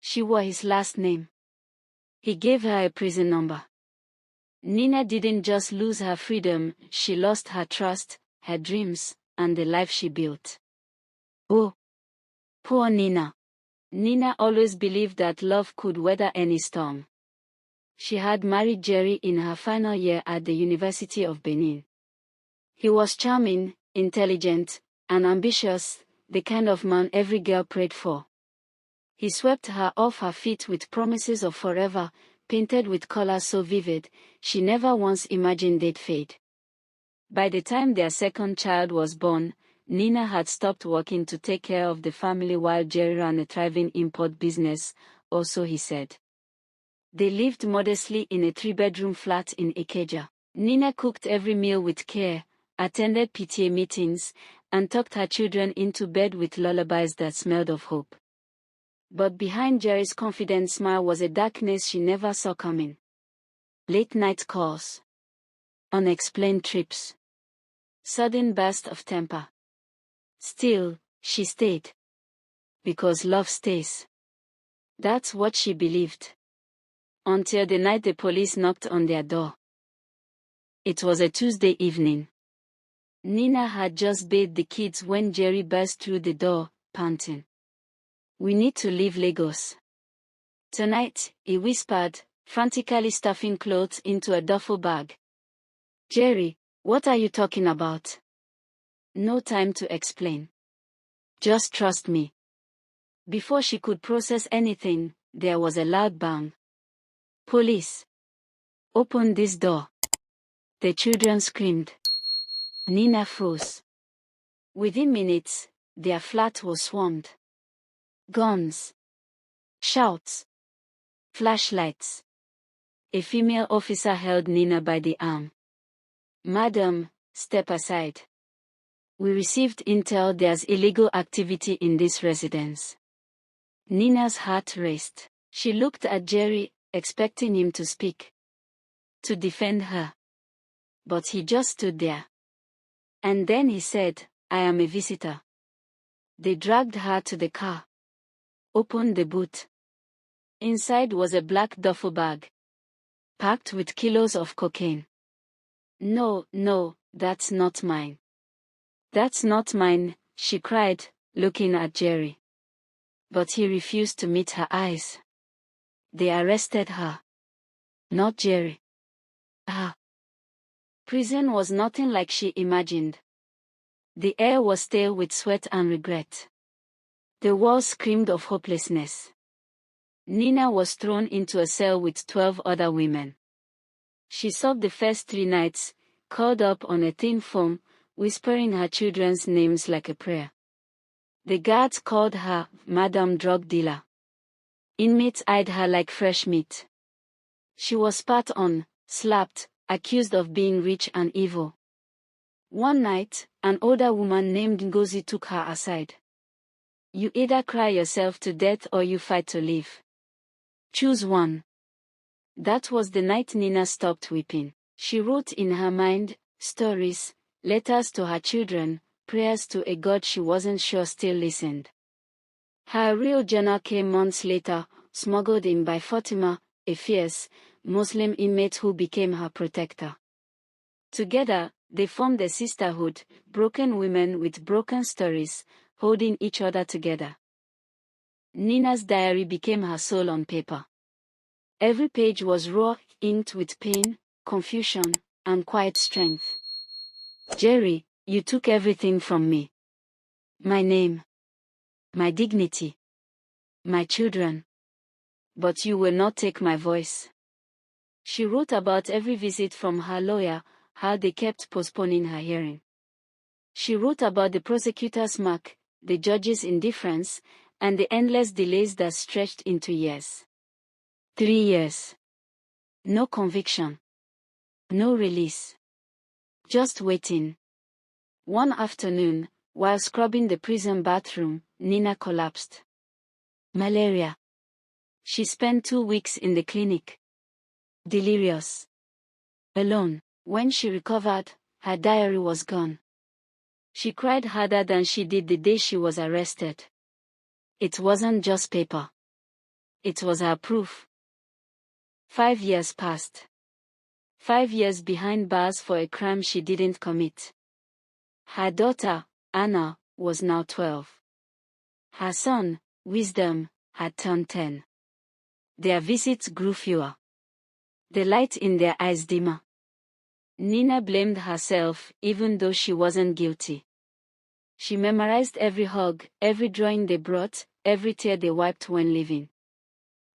She wore his last name. He gave her a prison number. Nina didn't just lose her freedom, she lost her trust, her dreams, and the life she built. Oh, poor Nina. Nina always believed that love could weather any storm. She had married Jerry in her final year at the University of Benin. He was charming, intelligent, and ambitious, the kind of man every girl prayed for. He swept her off her feet with promises of forever, painted with colors so vivid, she never once imagined they'd fade. By the time their second child was born, Nina had stopped working to take care of the family while Jerry ran a thriving import business, or so he said. They lived modestly in a 3-bedroom flat in Ikeja. Nina cooked every meal with care, attended PTA meetings, and tucked her children into bed with lullabies that smelled of hope. But behind Jerry's confident smile was a darkness she never saw coming. Late-night calls. Unexplained trips. Sudden burst of temper. Still, she stayed. Because love stays. That's what she believed. Until the night the police knocked on their door. It was a Tuesday evening. Nina had just bathed the kids when Jerry burst through the door, panting. "We need to leave Lagos tonight," he whispered, frantically stuffing clothes into a duffel bag. "Jerry, what are you talking about?" "No time to explain. Just trust me." Before she could process anything, there was a loud bang. "Police! Open this door!" The children screamed. Nina froze. Within minutes, their flat was swarmed. Guns. Shouts. Flashlights. A female officer held Nina by the arm. "Madam, step aside. We received intel there's illegal activity in this residence." Nina's heart raced. She looked at Jerry, expecting him to speak. To defend her. But he just stood there. And then he said, "I am a visitor." They dragged her to the car. Opened the boot. Inside was a black duffel bag. Packed with kilos of cocaine. No, that's not mine. That's not mine," she cried, looking at Jerry. But he refused to meet her eyes. They arrested her. Not Jerry. Her. Prison was nothing like she imagined. The air was stale with sweat and regret. The walls screamed of hopelessness. Nina was thrown into a cell with 12 other women. She sobbed the first 3 nights, curled up on a thin foam, whispering her children's names like a prayer. The guards called her Madam Drug Dealer. Inmates eyed her like fresh meat. She was spat on, slapped, accused of being rich and evil. One night, an older woman named Ngozi took her aside. "You either cry yourself to death or you fight to live. Choose one." That was the night Nina stopped weeping. She wrote in her mind, stories, letters to her children, prayers to a God she wasn't sure still listened. Her real journal came months later, smuggled in by Fatima, a fierce, Muslim inmate who became her protector. Together, they formed a sisterhood, broken women with broken stories, holding each other together. Nina's diary became her soul on paper. Every page was raw, inked with pain, confusion, and quiet strength. "Jerry, you took everything from me. My name. My dignity. My children. But you will not take my voice." She wrote about every visit from her lawyer, how they kept postponing her hearing. She wrote about the prosecutor's mark, the judge's indifference, and the endless delays that stretched into years. 3 years. No conviction. No release. Just waiting. One afternoon, while scrubbing the prison bathroom, Nina collapsed. Malaria. She spent 2 weeks in the clinic. Delirious. Alone. When she recovered, her diary was gone. She cried harder than she did the day she was arrested. It wasn't just paper. It was her proof. 5 years passed. 5 years behind bars for a crime she didn't commit. Her daughter, Anna, was now 12. Her son, Wisdom, had turned 10. Their visits grew fewer. The light in their eyes dimmer. Nina blamed herself, even though she wasn't guilty. She memorized every hug, every drawing they brought, every tear they wiped when leaving.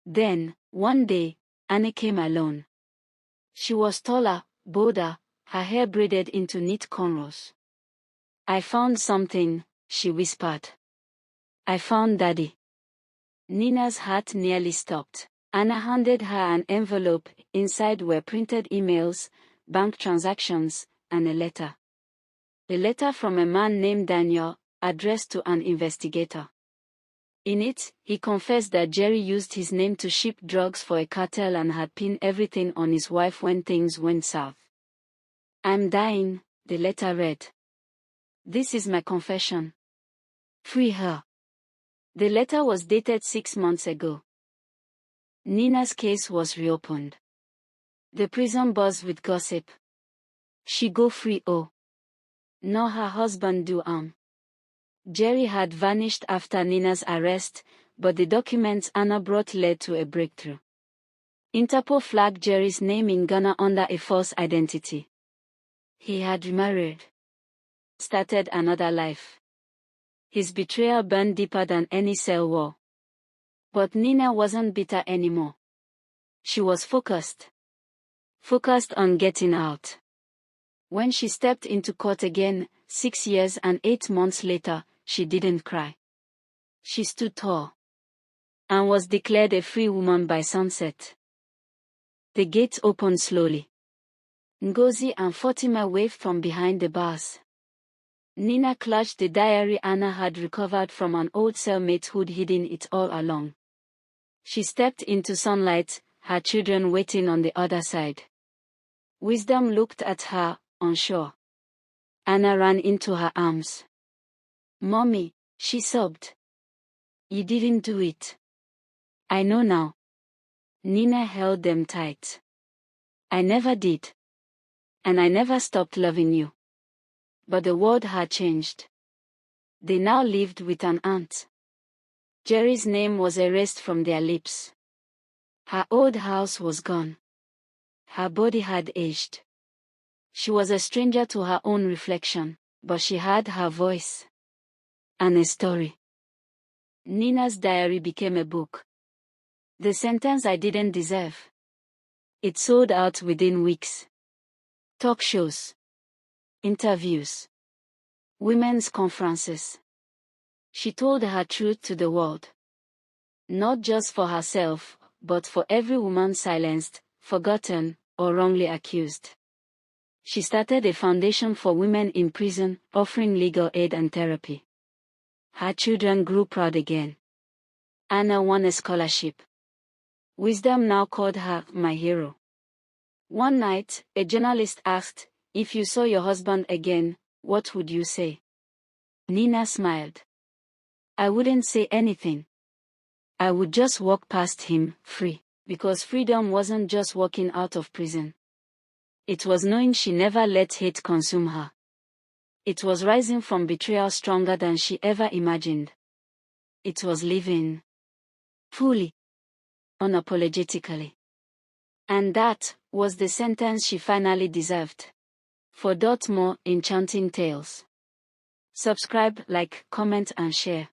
Then, one day, Annie came alone. She was taller, bolder, her hair braided into neat cornrows. "I found something," she whispered. "I found Daddy." Nina's heart nearly stopped. Anna handed her an envelope. Inside were printed emails, bank transactions, and a letter. A letter from a man named Daniel, addressed to an investigator. In it, he confessed that Jerry used his name to ship drugs for a cartel and had pinned everything on his wife when things went south. "I'm dying," the letter read. "This is my confession. Free her." The letter was dated 6 months ago. Nina's case was reopened. The prison buzzed with gossip. She go free, oh. Nor her husband do. Jerry had vanished after Nina's arrest, but the documents Anna brought led to a breakthrough. Interpol flagged Jerry's name in Ghana under a false identity. He had remarried. Started another life. His betrayal burned deeper than any cell wall. But Nina wasn't bitter anymore. She was focused. Focused on getting out. When she stepped into court again, 6 years and 8 months later, she didn't cry. She stood tall. And was declared a free woman by sunset. The gates opened slowly. Ngozi and Fatima waved from behind the bars. Nina clutched the diary Anna had recovered from an old cellmate who'd hidden it all along. She stepped into sunlight, her children waiting on the other side. Wisdom looked at her, unsure. Anna ran into her arms. "Mommy," she sobbed. "You didn't do it." "I know now." Nina held them tight. "I never did. And I never stopped loving you." But the world had changed. They now lived with an aunt. Jerry's name was erased from their lips. Her old house was gone. Her body had aged. She was a stranger to her own reflection, but she had her voice. And a story. Nina's diary became a book. The sentence I didn't deserve. It sold out within weeks. Talk shows. Interviews. Women's conferences. She told her truth to the world. Not just for herself, but for every woman silenced, forgotten, or wrongly accused. She started a foundation for women in prison, offering legal aid and therapy. Her children grew proud again. Anna won a scholarship. Wisdom now called her my hero. One night, a journalist asked, "If you saw your husband again, what would you say?" Nina smiled. "I wouldn't say anything. I would just walk past him, free." Because freedom wasn't just walking out of prison. It was knowing she never let hate consume her. It was rising from betrayal stronger than she ever imagined. It was living fully, unapologetically. And that was the sentence she finally deserved. For more enchanting tales, subscribe, like, comment and share.